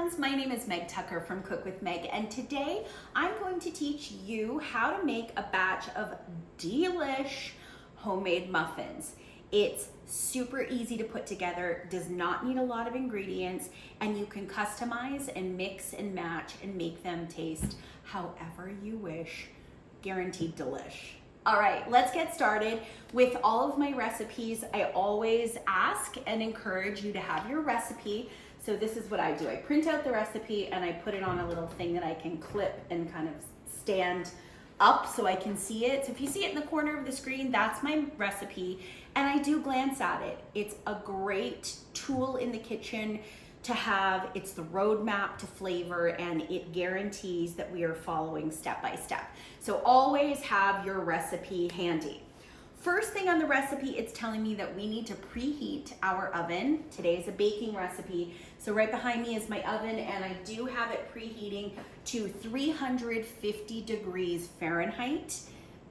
friends, my name is Meg Tucker from Cook with Meg, and today I'm going to teach you how to make a batch of delish homemade muffins. It's super easy to put together, does not need a lot of ingredients, and you can customize and mix and match and make them taste however you wish. Guaranteed delish. All right, let's get started. With all of my recipes, I always ask and encourage you to have your recipe. So this is what I do. I print out the recipe and I put it on a little thing that I can clip and kind of stand up so I can see it. So if you see it in the corner of the screen, that's my recipe. And I do glance at it. It's a great tool in the kitchen to have. It's the roadmap to flavor, and it guarantees that we are following step by step. So always have your recipe handy. First thing on the recipe, it's telling me that we need to preheat our oven. Today is a baking recipe. So right behind me is my oven, and I do have it preheating to 350 degrees Fahrenheit.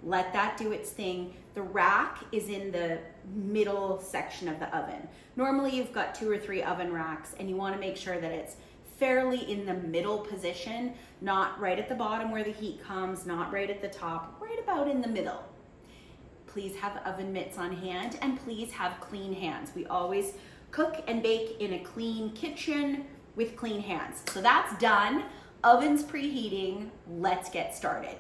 Let that do its thing. The rack is in the middle section of the oven. Normally you've got 2 or 3 oven racks, and you want to make sure that it's fairly in the middle position, not right at the bottom where the heat comes, not right at the top, right about in the middle. Please have oven mitts on hand, and please have clean hands. We always cook and bake in a clean kitchen with clean hands. So that's done. Oven's preheating. Let's get started.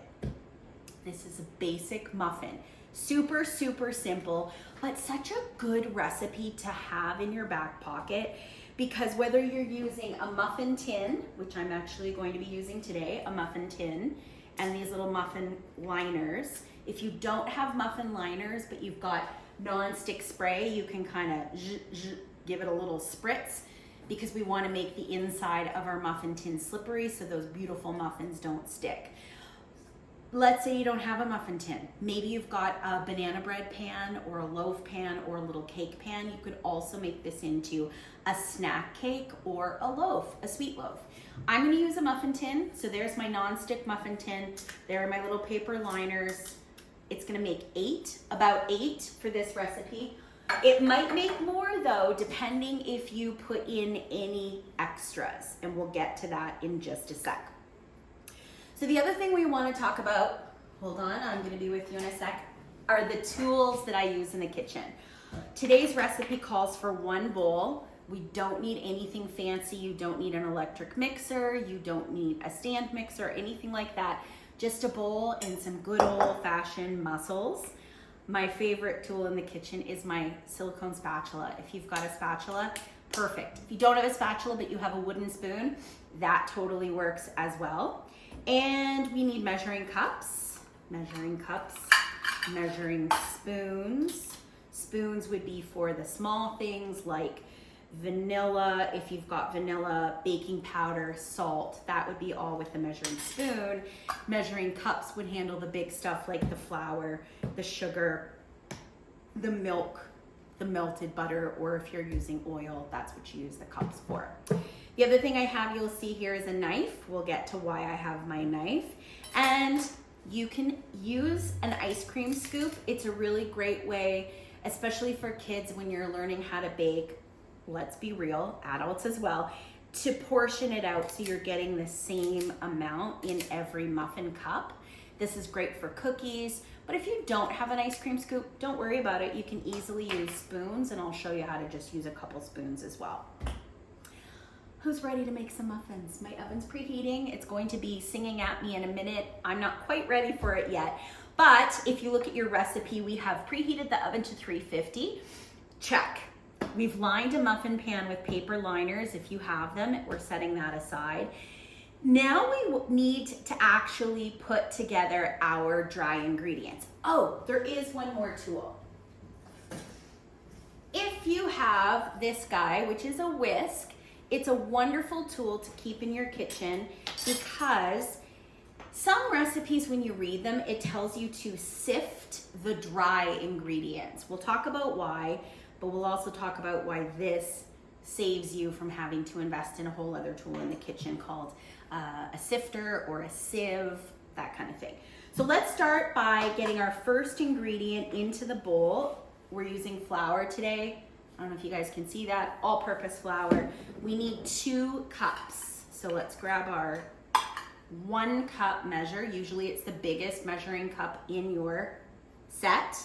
This is a basic muffin. Super, super simple, but such a good recipe to have in your back pocket, because whether you're using a muffin tin, which I'm actually going to be using today, a muffin tin, and these little muffin liners. If you don't have muffin liners, but you've got non-stick spray, you can kind of give it a little spritz, because we want to make the inside of our muffin tin slippery so those beautiful muffins don't stick. Let's say you don't have a muffin tin. Maybe you've got a banana bread pan or a loaf pan or a little cake pan. You could also make this into a snack cake or a loaf, a sweet loaf. I'm gonna use a muffin tin. So there's my non-stick muffin tin. There are my little paper liners. It's gonna make about 8 for this recipe. It might make more though, depending if you put in any extras, and we'll get to that in just a sec. So the other thing we want to talk about, hold on, I'm going to be with you in a sec, are the tools that I use in the kitchen. Today's recipe calls for 1 bowl. We don't need anything fancy. You don't need an electric mixer. You don't need a stand mixer, anything like that. Just a bowl and some good old-fashioned mussels. My favorite tool in the kitchen is my silicone spatula. If you've got a spatula, perfect. If you don't have a spatula but you have a wooden spoon, that totally works as well. And we need measuring cups, measuring spoons. Spoons would be for the small things like vanilla. If you've got vanilla, baking powder, salt, that would be all with the measuring spoon. Measuring cups would handle the big stuff like the flour, the sugar, the milk, the melted butter, or if you're using oil, that's what you use the cups for. The other thing I have, you'll see here, is a knife. We'll get to why I have my knife. And you can use an ice cream scoop. It's a really great way, especially for kids when you're learning how to bake. Let's be real, adults as well, to portion it out so you're getting the same amount in every muffin cup. This is great for cookies, but if you don't have an ice cream scoop, don't worry about it. You can easily use spoons, and I'll show you how to just use a couple spoons as well. Who's ready to make some muffins? My oven's preheating. It's going to be singing at me in a minute. I'm not quite ready for it yet, but if you look at your recipe, we have preheated the oven to 350. Check. We've lined a muffin pan with paper liners. If you have them, we're setting that aside. Now we need to actually put together our dry ingredients. Oh, there is one more tool. If you have this guy, which is a whisk, it's a wonderful tool to keep in your kitchen, because some recipes, when you read them, it tells you to sift the dry ingredients. We'll talk about why, but we'll also talk about why this saves you from having to invest in a whole other tool in the kitchen called a sifter or a sieve, that kind of thing. So let's start by getting our first ingredient into the bowl. We're using flour today. I don't know if you guys can see that, all-purpose flour. We need 2 cups. So let's grab our 1 cup measure. Usually it's the biggest measuring cup in your set.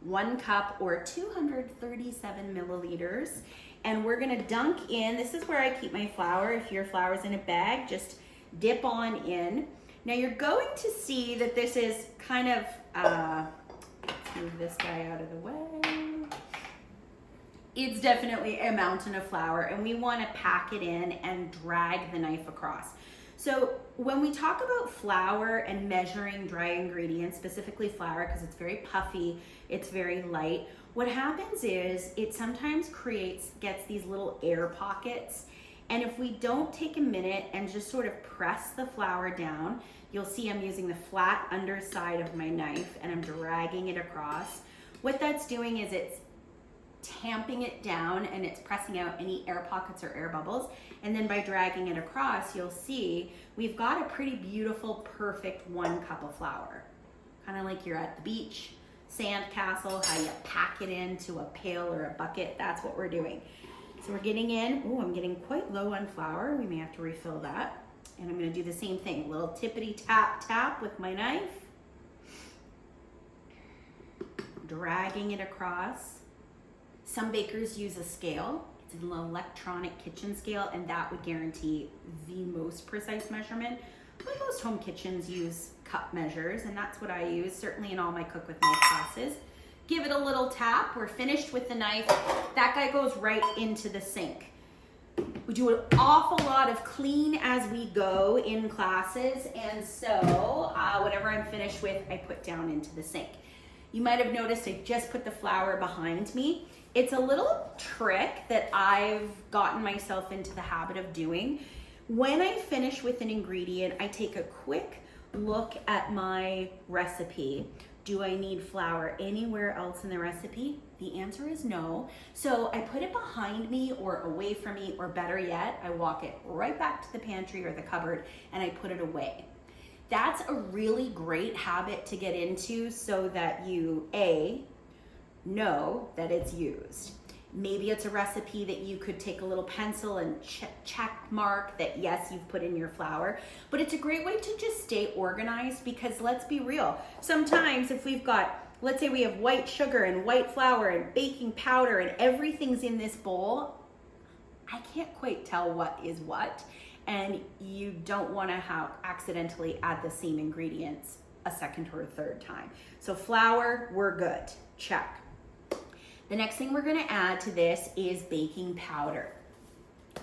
1 cup or 237 milliliters. And we're gonna dunk in, this is where I keep my flour. If your flour's in a bag, just dip on in. Now you're going to see that this is kind of, let's move this guy out of the way. It's definitely a mountain of flour, and we wanna pack it in and drag the knife across. So when we talk about flour and measuring dry ingredients, specifically flour, because it's very puffy, it's very light, what happens is it sometimes gets these little air pockets. And if we don't take a minute and just sort of press the flour down, you'll see I'm using the flat underside of my knife and I'm dragging it across. What that's doing is it's tamping it down and it's pressing out any air pockets or air bubbles. And then by dragging it across, you'll see we've got a pretty beautiful, perfect 1 cup of flour. Kind of like you're at the beach, sand castle, how you pack it into a pail or a bucket. That's what we're doing. So we're getting in, I'm getting quite low on flour. We may have to refill that. And I'm gonna do the same thing, a little tippity tap tap with my knife. Dragging it across. Some bakers use a scale. It's an electronic kitchen scale, and that would guarantee the most precise measurement. But most home kitchens use cup measures, and that's what I use, certainly in all my Cook with Mike classes. Give it a little tap. We're finished with the knife. That guy goes right into the sink. We do an awful lot of clean as we go in classes, and so whatever I'm finished with, I put down into the sink. You might have noticed I just put the flour behind me. It's a little trick that I've gotten myself into the habit of doing. When I finish with an ingredient, I take a quick look at my recipe. Do I need flour anywhere else in the recipe? The answer is no. So I put it behind me or away from me, or better yet, I walk it right back to the pantry or the cupboard and I put it away. That's a really great habit to get into so that you, A, know that it's used. Maybe it's a recipe that you could take a little pencil and check mark that yes, you've put in your flour, but it's a great way to just stay organized, because let's be real. Sometimes if we've got, let's say we have white sugar and white flour and baking powder and everything's in this bowl, I can't quite tell what is what, and you don't want to have accidentally add the same ingredients a second or a third time. So flour, we're good, check. The next thing we're gonna add to this is baking powder.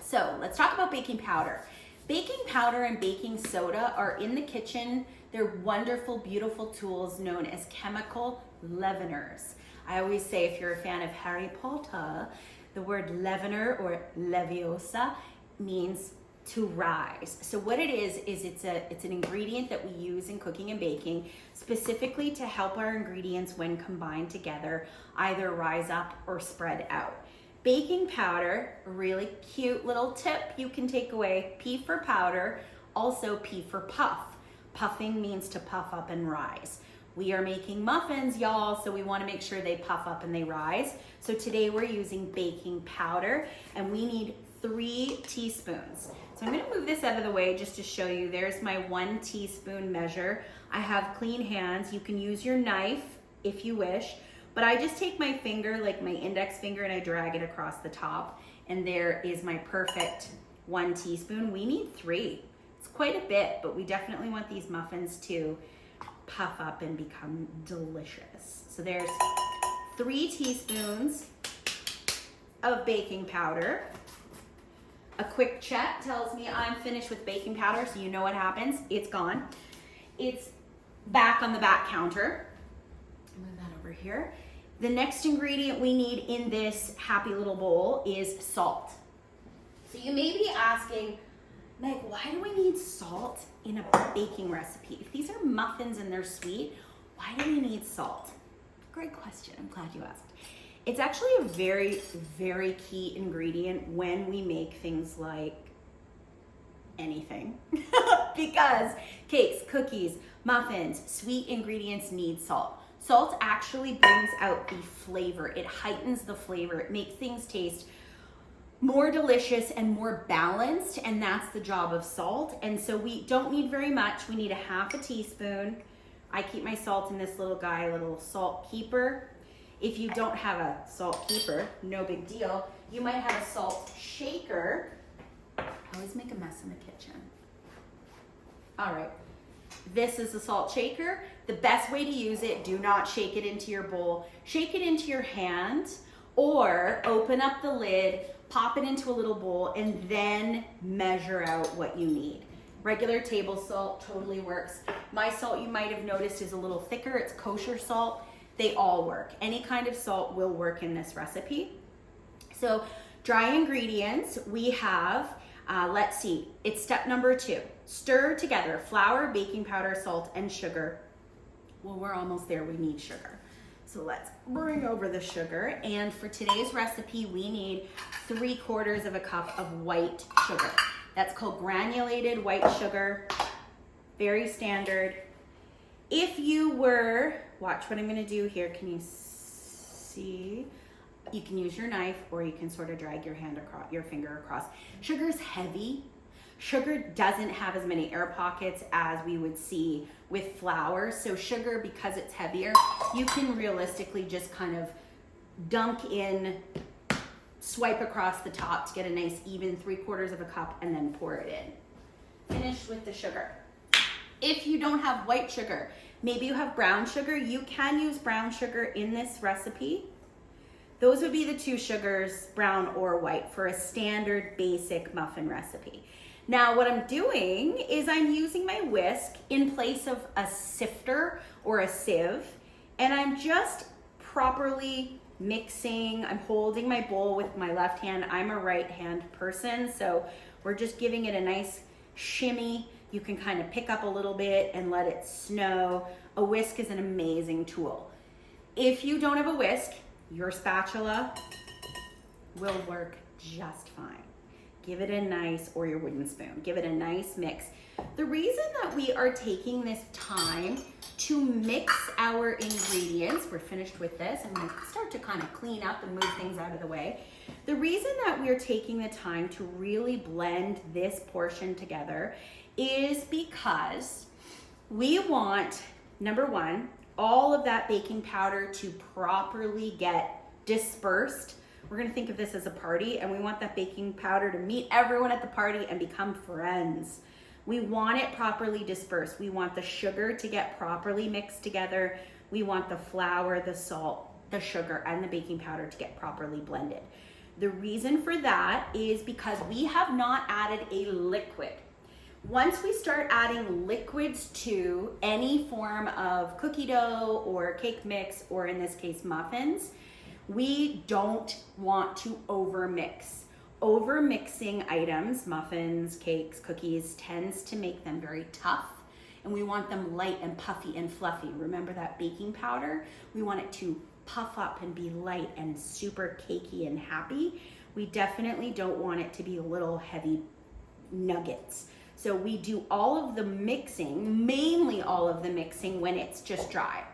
So let's talk about baking powder. Baking powder and baking soda are in the kitchen. They're wonderful, beautiful tools known as chemical leaveners. I always say, if you're a fan of Harry Potter, the word leavener or leviosa means to rise. So what it is it's an ingredient that we use in cooking and baking, specifically to help our ingredients, when combined together, either rise up or spread out. Baking powder, a really cute little tip you can take away: P for powder, also P for puff. Puffing means to puff up and rise. We are making muffins, y'all, so we want to make sure they puff up and they rise. So today we're using baking powder, and we need 3 teaspoons. So I'm going to move this out of the way just to show you. There's my 1 teaspoon measure. I have clean hands. You can use your knife if you wish, but I just take my finger, like my index finger, and I drag it across the top, and there is my perfect 1 teaspoon. We need 3. It's quite a bit, but we definitely want these muffins to puff up and become delicious. So there's 3 teaspoons of baking powder. A quick check tells me I'm finished with baking powder, so you know what happens. It's gone. It's back on the back counter. Move that over here. The next ingredient we need in this happy little bowl is salt. So you may be asking, Meg, why do we need salt in a baking recipe? If these are muffins and they're sweet, why do we need salt? Great question. I'm glad you asked. It's actually a very, very key ingredient when we make things like anything. Because cakes, cookies, muffins, sweet ingredients need salt. Salt actually brings out the flavor. It heightens the flavor. It makes things taste more delicious and more balanced, and that's the job of salt. And so we don't need very much. We need a half a teaspoon. I keep my salt in this little guy, a little salt keeper. If you don't have a salt keeper, no big deal. You might have a salt shaker. I always make a mess in the kitchen. All right, this is the salt shaker. The best way to use it, do not shake it into your bowl. Shake it into your hand, or open up the lid, pop it into a little bowl, and then measure out what you need. Regular table salt totally works. My salt, you might have noticed, is a little thicker. It's kosher salt. They all work. Any kind of salt will work in this recipe. So dry ingredients, we have, let's see, it's step number 2. Stir together flour, baking powder, salt, and sugar. Well, we're almost there. We need sugar. So let's bring over the sugar. And for today's recipe, we need 3/4 of a cup of white sugar. That's called granulated white sugar. Very standard. If you were, watch what I'm gonna do here. Can you see? You can use your knife, or you can sort of drag your hand across, your finger across. Sugar is heavy. Sugar doesn't have as many air pockets as we would see with flour. So sugar, because it's heavier, you can realistically just kind of dunk in, swipe across the top to get a nice even 3/4 of a cup, and then pour it in. Finish with the sugar. If you don't have white sugar, maybe you have brown sugar, you can use brown sugar in this recipe. Those would be the 2 sugars, brown or white, for a standard basic muffin recipe. Now what I'm doing is I'm using my whisk in place of a sifter or a sieve, and I'm just properly mixing. I'm holding my bowl with my left hand. I'm a right hand person, so we're just giving it a nice shimmy. You can kind of pick up a little bit and let it snow. A whisk is an amazing tool. If you don't have a whisk, your spatula will work just fine. Give it a nice, or your wooden spoon, give it a nice mix. The reason that we are taking this time to mix our ingredients, we're finished with this, and we start to kind of clean up and move things out of the way. The reason that we're taking the time to really blend this portion together is because we want, number 1, all of that baking powder to properly get dispersed. We're gonna think of this as a party, and we want that baking powder to meet everyone at the party and become friends. We want it properly dispersed. We want the sugar to get properly mixed together. We want the flour, the salt, the sugar, and the baking powder to get properly blended. The reason for that is because we have not added a liquid. Once we start adding liquids to any form of cookie dough or cake mix, or in this case muffins, we don't want to overmix. Overmixing items, muffins, cakes, cookies, tends to make them very tough, and we want them light and puffy and fluffy. Remember that baking powder? We want it to puff up and be light and super cakey and happy. We definitely don't want it to be little heavy nuggets. So we do all of the mixing, mainly all of the mixing, when it's just dry.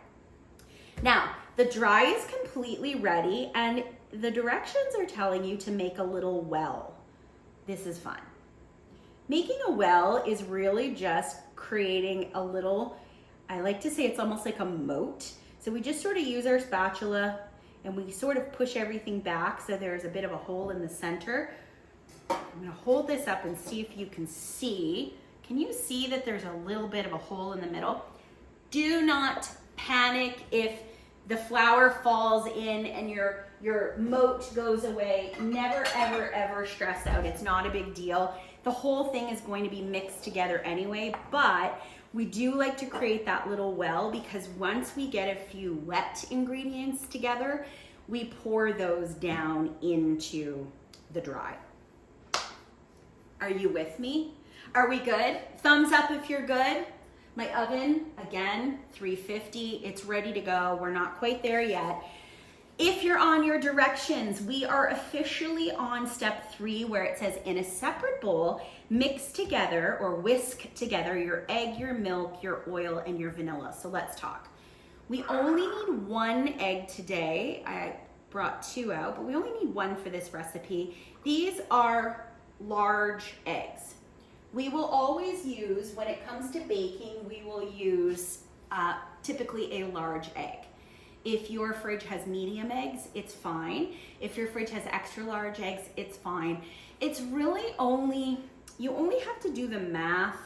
Now, the dry is completely ready, and the directions are telling you to make a little well. This is fun. Making a well is really just creating a little, I like to say it's almost like a moat. So we just sort of use our spatula and we sort of push everything back so there's a bit of a hole in the center. I'm gonna hold this up and see if you can see. Can you see that there's a little bit of a hole in the middle? Do not panic if the flour falls in and your moat goes away. Never, ever, ever stress out. It's not a big deal. The whole thing is going to be mixed together anyway, but we do like to create that little well, because once we get a few wet ingredients together, we pour those down into the dry. Are you with me? Are we good? Thumbs up if you're good. My oven, again, 350, it's ready to go. We're not quite there yet. If you're on your directions, we are officially on step 3, where it says in a separate bowl, mix together or whisk together your egg, your milk, your oil, and your vanilla. So let's talk. We only need 1 egg today. I brought 2 out, but we only need 1 for this recipe. These are large eggs. We will always use, when it comes to baking, we will use typically a large egg. If your fridge has medium eggs, it's fine. If your fridge has extra large eggs, it's fine. It's really you only have to do the math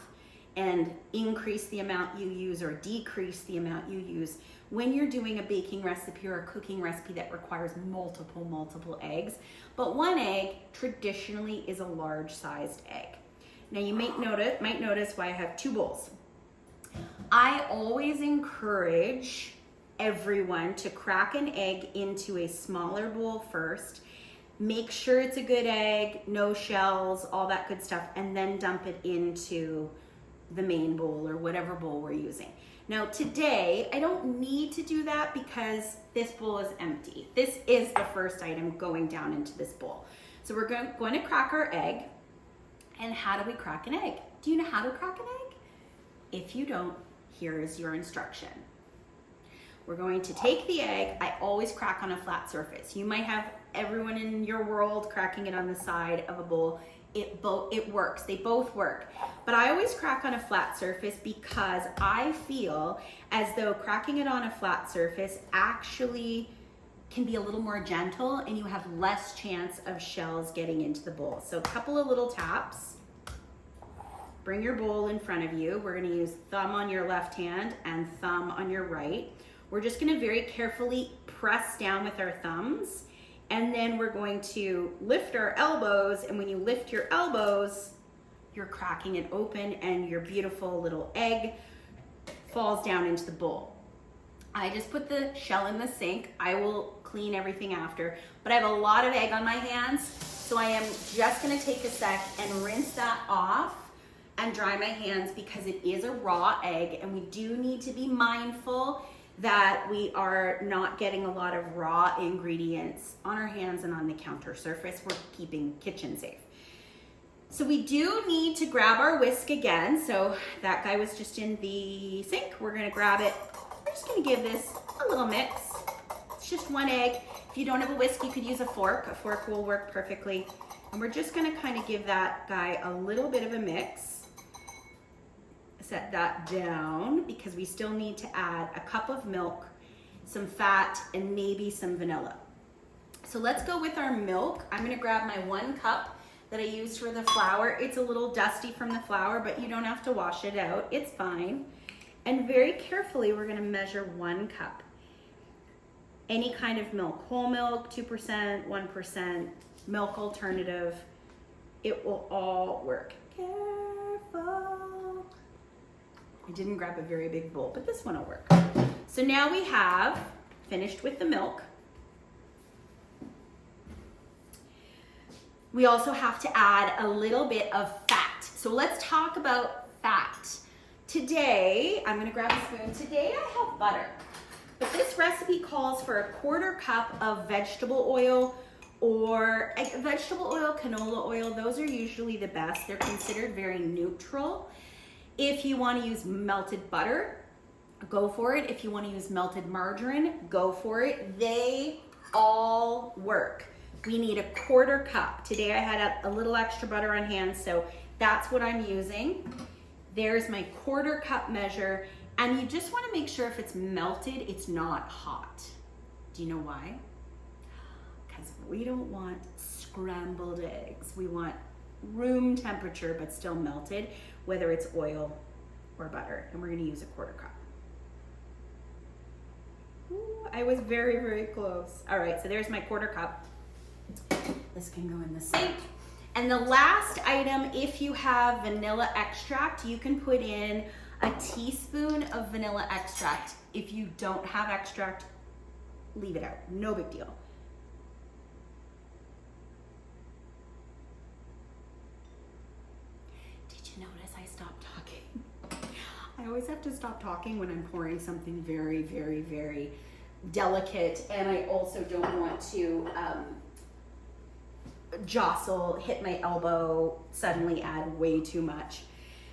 and increase the amount you use or decrease the amount you use when you're doing a baking recipe or a cooking recipe that requires multiple eggs. But 1 egg traditionally is a large sized egg. Now you might notice why I have 2 bowls. I always encourage everyone to crack an egg into a smaller bowl first. Make sure it's a good egg, no shells, all that good stuff, and then dump it into the main bowl or whatever bowl we're using. Now today, I don't need to do that because this bowl is empty. This is the first item going down into this bowl. So we're going to crack our egg. And how do we crack an egg? Do you know how to crack an egg? If you don't, here is your instruction. We're going to take the egg. I always crack on a flat surface. You might have everyone in your world cracking it on the side of a bowl. It works. They both work. But I always crack on a flat surface because I feel as though cracking it on a flat surface actually can be a little more gentle and you have less chance of shells getting into the bowl. So a couple of little taps. Bring your bowl in front of you. We're gonna use thumb on your left hand and thumb on your right. We're just gonna very carefully press down with our thumbs, and then we're going to lift our elbows, and when you lift your elbows, you're cracking it open and your beautiful little egg falls down into the bowl. I just put the shell in the sink. I will clean everything after, but I have a lot of egg on my hands, so I am just gonna take a sec and rinse that off and dry my hands because it is a raw egg, and we do need to be mindful that we are not getting a lot of raw ingredients on our hands and on the counter surface. We're keeping kitchen safe. So we do need to grab our whisk again. So that guy was just in the sink. We're gonna grab it. We're just gonna give this a little mix. It's just 1 egg. If you don't have a whisk, you could use a fork. A fork will work perfectly. And we're just gonna kind of give that guy a little bit of a mix. Set that down because we still need to add a cup of milk, some fat, and maybe some vanilla. So let's go with our milk. I'm gonna grab my 1 cup that I used for the flour. It's a little dusty from the flour, but you don't have to wash it out. It's fine. And very carefully, we're gonna measure 1 cup. Any kind of milk, whole milk, 2%, 1%, milk alternative, it will all work. Careful. I didn't grab a very big bowl, but this one will work. So now we have finished with the milk. We also have to add a little bit of fat. So let's talk about fat. Today, I'm gonna grab a spoon. Today I have butter, but this recipe calls for a 1/4 cup of vegetable oil or vegetable oil, canola oil. Those are usually the best. They're considered very neutral. If you want to use melted butter, go for it. If you want to use melted margarine, go for it. They all work. We need a 1/4 cup. Today I had a little extra butter on hand, so that's what I'm using. There's my 1/4 cup measure, and you just want to make sure if it's melted, it's not hot. Do you know why? Because we don't want scrambled eggs. We want room temperature, but still melted, whether it's oil or butter, and we're gonna use a 1/4 cup. Ooh, I was very, very close. All right, so there's my 1/4 cup. This can go in the sink. And the last item, if you have vanilla extract, you can put in a teaspoon of vanilla extract. If you don't have extract, leave it out, no big deal. Notice I stopped talking. I always have to stop talking when I'm pouring something very, very, very delicate, and I also don't want to hit my elbow, suddenly add way too much.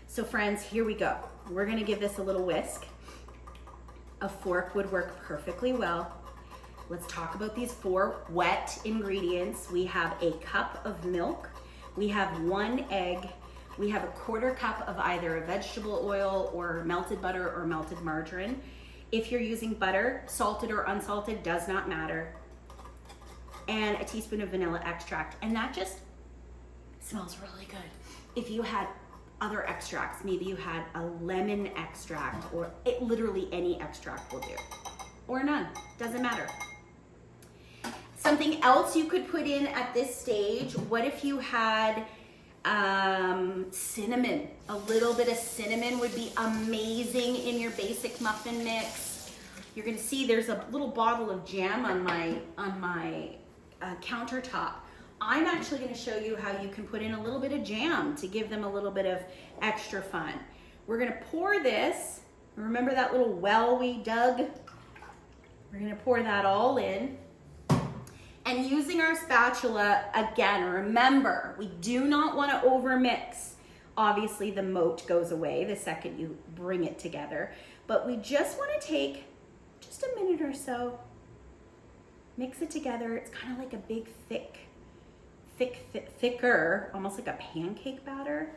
So friends, here we go. We're gonna give this a little whisk. A fork would work perfectly well. Let's talk about these 4 wet ingredients. We have a cup of milk, we have 1 egg, we have a 1/4 cup of either a vegetable oil or melted butter or melted margarine. If you're using butter, salted or unsalted, does not matter. And a teaspoon of vanilla extract. And that just smells really good. If you had other extracts, maybe you had a lemon extract, or literally any extract will do. Or none, doesn't matter. Something else you could put in at this stage, what if you had cinnamon? A little bit of cinnamon would be amazing in your basic muffin mix. You're gonna see there's a little bottle of jam on my countertop. I'm actually gonna show you how you can put in a little bit of jam to give them a little bit of extra fun. We're gonna pour this, remember that little well we dug? We're gonna pour that all in. And using our spatula, again, remember, we do not want to overmix. Obviously, the moat goes away the second you bring it together. But we just want to take just a minute or so, mix it together. It's kind of like a big, thicker, almost like a pancake batter.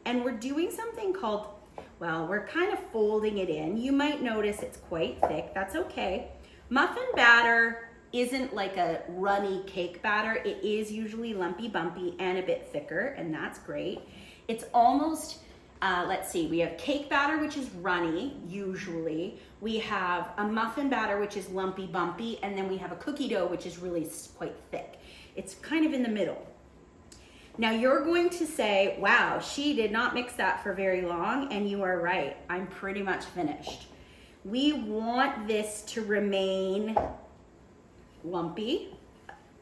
And we're doing something called, well, we're kind of folding it in. You might notice it's quite thick. That's okay. Muffin batter isn't like a runny cake batter. It is usually lumpy, bumpy, and a bit thicker, and that's great. It's almost, let's see, we have cake batter, which is runny, usually. We have a muffin batter, which is lumpy, bumpy, and then we have a cookie dough, which is really quite thick. It's kind of in the middle. Now you're going to say, wow, she did not mix that for very long, and you are right. I'm pretty much finished. We want this to remain lumpy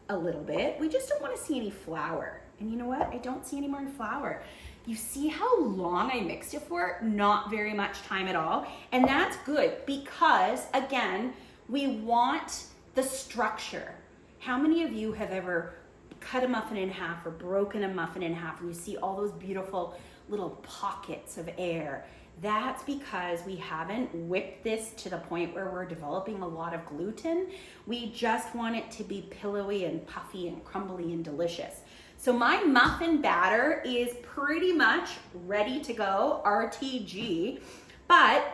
a little bit. We just don't want to see any flour. And you know what? I don't see any more flour. You see how long I mixed it for? Not very much time at all. And that's good because, again, we want the structure. How many of you have ever cut a muffin in half or broken a muffin in half and you see all those beautiful little pockets of air? That's because we haven't whipped this to the point where we're developing a lot of gluten. We just want it to be pillowy and puffy and crumbly and delicious. So my muffin batter is pretty much ready to go, RTG, but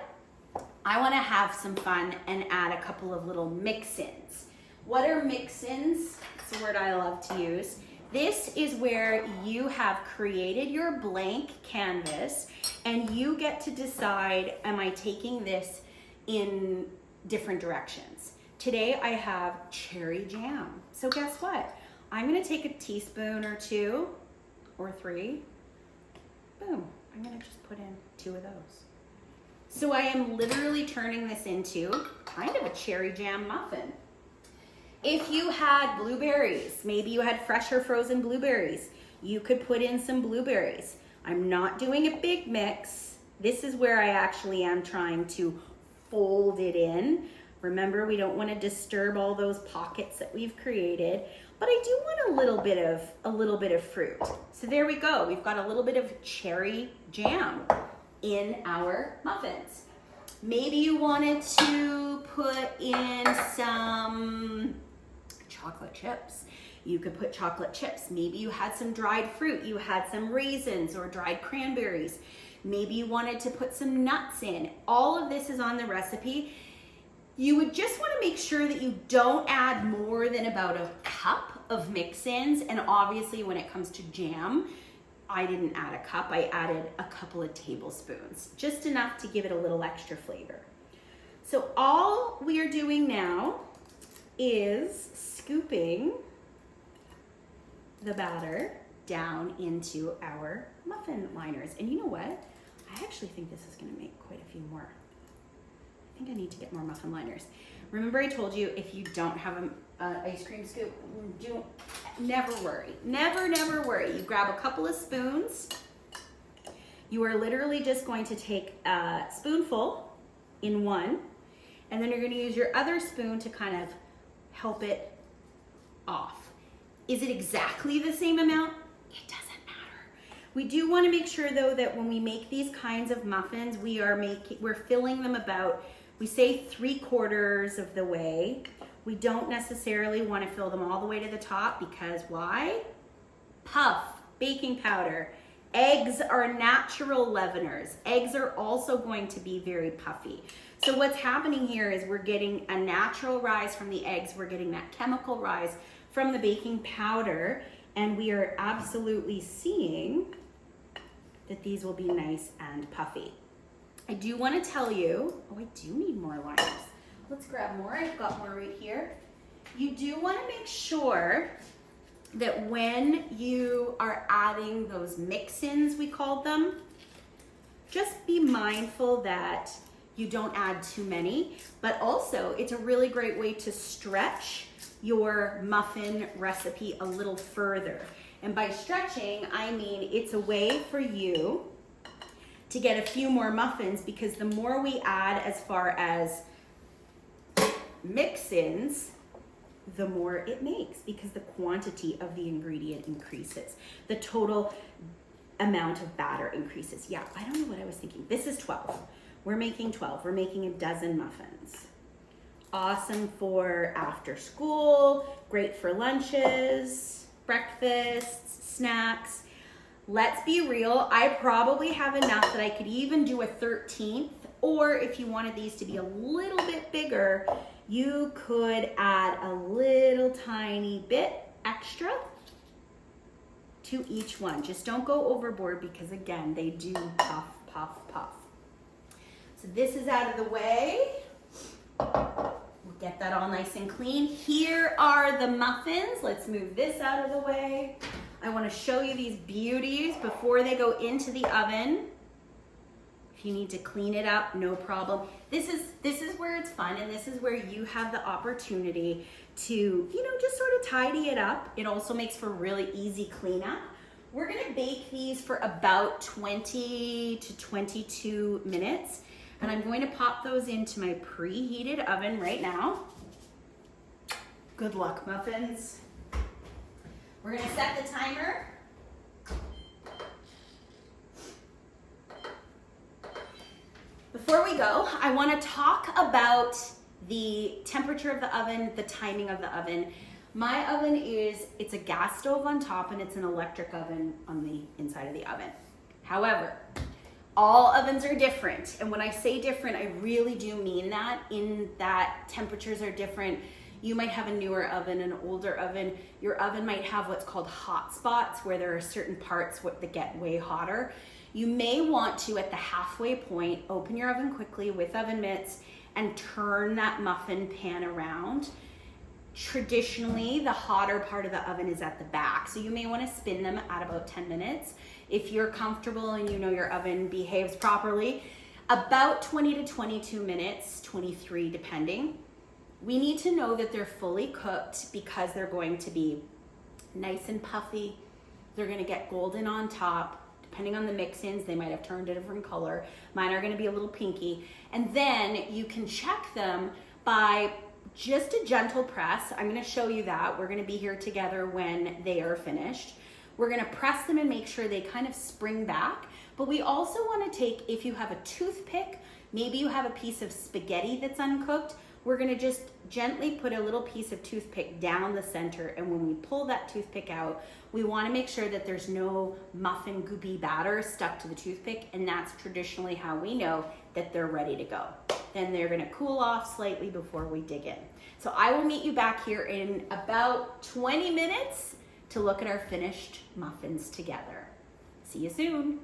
I want to have some fun and add a couple of little mix-ins. What are mix-ins? It's a word I love to use. This is where you have created your blank canvas and you get to decide, am I taking this in different directions? Today I have cherry jam. So guess what? I'm gonna take a teaspoon or 2 or 3. Boom, I'm gonna just put in 2 of those. So I am literally turning this into kind of a cherry jam muffin. If you had blueberries, maybe you had fresh or frozen blueberries, you could put in some blueberries. I'm not doing a big mix. This is where I actually am trying to fold it in. Remember, we don't want to disturb all those pockets that we've created, but I do want a little bit of fruit. So there we go. We've got a little bit of cherry jam in our muffins. Maybe you wanted to put in some chocolate chips. You could put chocolate chips. Maybe you had some dried fruit. You had some raisins or dried cranberries. Maybe you wanted to put some nuts in. All of this is on the recipe. You would just want to make sure that you don't add more than about a cup of mix-ins. And obviously when it comes to jam, I didn't add a cup. I added a couple of tablespoons, just enough to give it a little extra flavor. So all we are doing now is scooping the batter down into our muffin liners. And you know what? I actually think this is gonna make quite a few more. I think I need to get more muffin liners. Remember I told you if you don't have an ice cream scoop, never worry. Never worry. You grab a couple of spoons. You are literally just going to take a spoonful in one, and then you're gonna use your other spoon to kind of help it off. Is it exactly the same amount? It doesn't matter. We do want to make sure though that when we make these kinds of muffins, we're filling them about, we say 3/4 of the way. We don't necessarily want to fill them all the way to the top because why? Puff, baking powder. Eggs are natural leaveners. Eggs are also going to be very puffy. So what's happening here is we're getting a natural rise from the eggs. We're getting that chemical rise from the baking powder, and we are absolutely seeing that these will be nice and puffy. I do want to tell you, oh, I do need more liners. Let's grab more. I've got more right here. You do want to make sure that when you are adding those mix-ins, we called them, just be mindful that you don't add too many, but also it's a really great way to stretch your muffin recipe a little further. And by stretching, I mean it's a way for you to get a few more muffins, because the more we add as far as mix-ins, the more it makes, because the quantity of the ingredient increases. The total amount of batter increases. Yeah, I don't know what I was thinking. This is 12. We're making 12. We're making a dozen muffins. Awesome for after school, great for lunches, breakfasts, snacks. Let's be real, I probably have enough that I could even do a 13th, or if you wanted these to be a little bit bigger, you could add a little tiny bit extra to each one. Just don't go overboard, because again, they do puff, puff, puff. So this is out of the way. We'll get that all nice and clean. Here are the muffins. Let's move this out of the way. I want to show you these beauties before they go into the oven. If you need to clean it up, no problem. This is where it's fun, and this is where you have the opportunity to, just sort of tidy it up. It also makes for really easy cleanup. We're gonna bake these for about 20 to 22 minutes, and I'm going to pop those into my preheated oven right now. Good luck, muffins. We're gonna set the timer. Before we go, I want to talk about the temperature of the oven, the timing of the oven. My oven it's a gas stove on top, and it's an electric oven on the inside of the oven. However, all ovens are different. And when I say different, I really do mean that, in that temperatures are different. You might have a newer oven, an older oven. Your oven might have what's called hot spots, where there are certain parts that get way hotter. You may want to, at the halfway point, open your oven quickly with oven mitts and turn that muffin pan around. Traditionally, the hotter part of the oven is at the back, so you may want to spin them at about 10 minutes. If you're comfortable and you know your oven behaves properly, about 20 to 22 minutes, 23 depending. We need to know that they're fully cooked, because they're going to be nice and puffy. They're going to get golden on top. Depending on the mix-ins, they might have turned a different color. Mine are going to be a little pinky. And then you can check them by just a gentle press. I'm going to show you that. We're going to be here together when they are finished. We're going to press them and make sure they kind of spring back. But we also want to take, if you have a toothpick, maybe you have a piece of spaghetti that's uncooked, we're going to just gently put a little piece of toothpick down the center, and when we pull that toothpick out, we want to make sure that there's no muffin goopy batter stuck to the toothpick, and that's traditionally how we know that they're ready to go. Then they're going to cool off slightly before we dig in. So I will meet you back here in about 20 minutes to look at our finished muffins together. See you soon.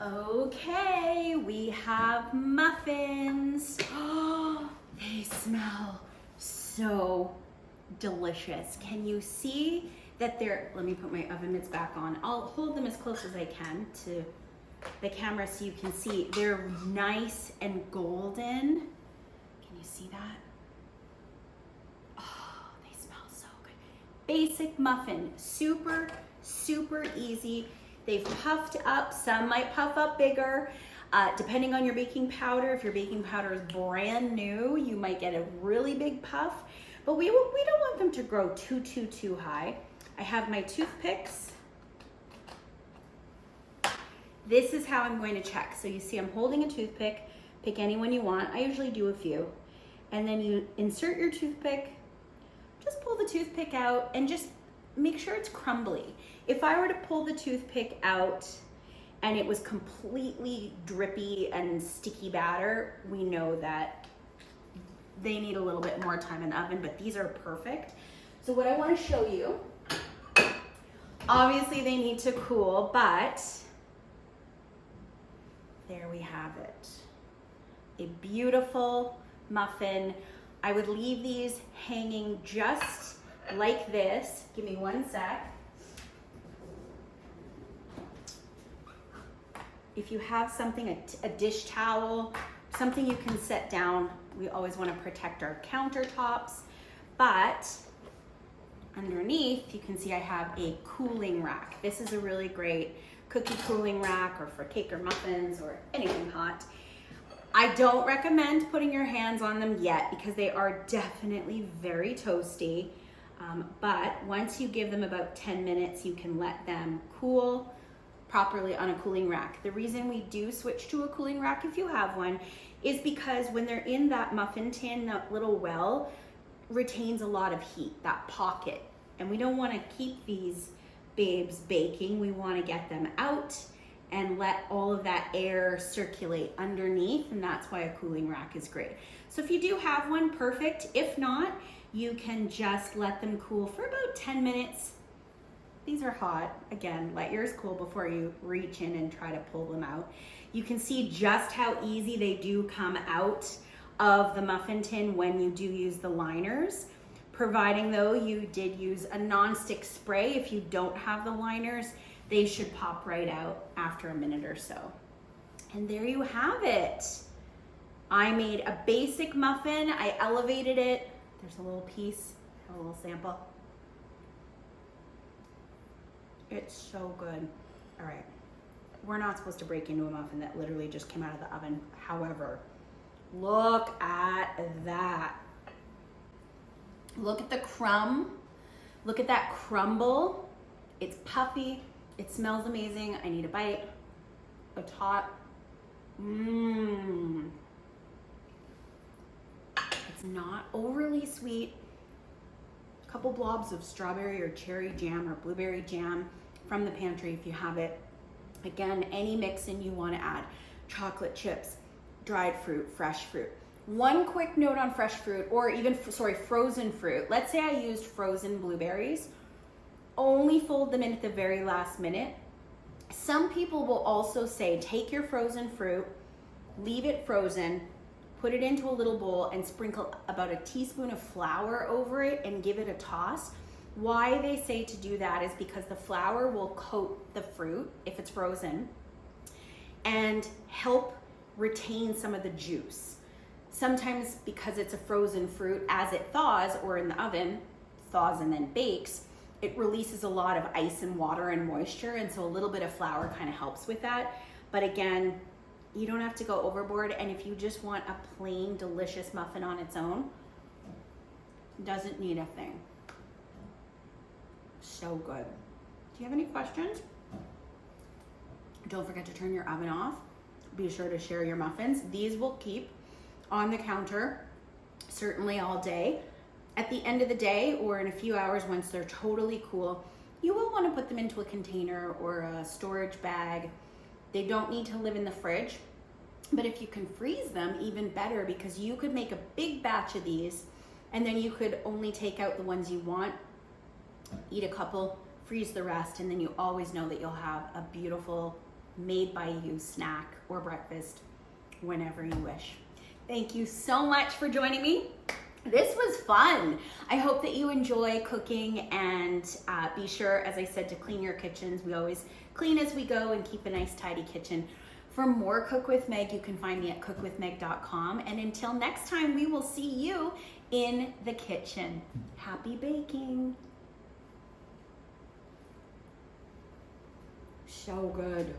Okay, we have muffins. Oh, they smell so delicious. Can you see that they're, let me put my oven mitts back on. I'll hold them as close as I can to the camera so you can see. They're nice and golden. Can you see that? Oh, they smell so good. Basic muffin, super, super easy. They've puffed up, some might puff up bigger. Depending on your baking powder, if your baking powder is brand new, you might get a really big puff, but we don't want them to grow too high. I have my toothpicks. This is how I'm going to check. So you see I'm holding a toothpick, Pick any one you want. I usually do a few. And then you insert your toothpick, just pull the toothpick out and just make sure it's crumbly. If I were to pull the toothpick out and it was completely drippy and sticky batter, we know that they need a little bit more time in the oven, but these are perfect. So what I want to show you, obviously they need to cool, but there we have it. A beautiful muffin. I would leave these hanging just like this. Give me one sec. If you have something, a dish towel, something you can set down, we always want to protect our countertops, but underneath you can see I have a cooling rack. This is a really great cookie cooling rack or for cake or muffins or anything hot. I don't recommend putting your hands on them yet because they are definitely very toasty, but once you give them about 10 minutes, you can let them cool properly on a cooling rack. The reason we do switch to a cooling rack if you have one is because when they're in that muffin tin, that little well retains a lot of heat, that pocket. And we don't want to keep these babes baking. We want to get them out and let all of that air circulate underneath, and that's why a cooling rack is great. So if you do have one, perfect. If not, you can just let them cool for about 10 minutes. These are hot. Again, let yours cool before you reach in and try to pull them out. You can see just how easy they do come out of the muffin tin when you do use the liners. Providing though you did use a non-stick spray, if you don't have the liners, they should pop right out after a minute or so. And there you have it. I made a basic muffin. I elevated it. There's a little piece, a little sample. It's so good. All right, we're not supposed to break into a muffin that literally just came out of the oven. However, look at that. Look at the crumb. Look at that crumble. It's puffy. It smells amazing. I need a bite. It's hot. Mmm. It's not overly sweet. A couple blobs of strawberry or cherry jam or blueberry jam from the pantry if you have it. Again, any mix-in you want to add. Chocolate chips, dried fruit, fresh fruit. One quick note on fresh fruit, or even, frozen fruit. Let's say I used frozen blueberries. Only fold them in at the very last minute. Some people will also say, take your frozen fruit, leave it frozen, put it into a little bowl and sprinkle about a teaspoon of flour over it and give it a toss. Why they say to do that is because the flour will coat the fruit, if it's frozen, and help retain some of the juice. Sometimes because it's a frozen fruit, as it thaws or in the oven, thaws and then bakes, it releases a lot of ice and water and moisture, and so a little bit of flour kind of helps with that. But again, you don't have to go overboard, and if you just want a plain delicious muffin on its own, doesn't need a thing. So good. Do you have any questions? Don't forget to turn your oven off. Be sure to share your muffins. These will keep on the counter certainly all day. At the end of the day or in a few hours once they're totally cool, you will want to put them into a container or a storage bag. They don't need to live in the fridge, but if you can freeze them, even better, because you could make a big batch of these and then you could only take out the ones you want, eat a couple, freeze the rest, and then you always know that you'll have a beautiful made by you snack or breakfast whenever you wish. Thank you so much for joining me. This was fun. I hope that you enjoy cooking, and be sure, as I said, to clean your kitchens. We always clean as we go and keep a nice tidy kitchen. For more Cook with Meg, you can find me at cookwithmeg.com. And until next time, we will see you in the kitchen. Happy baking. So good.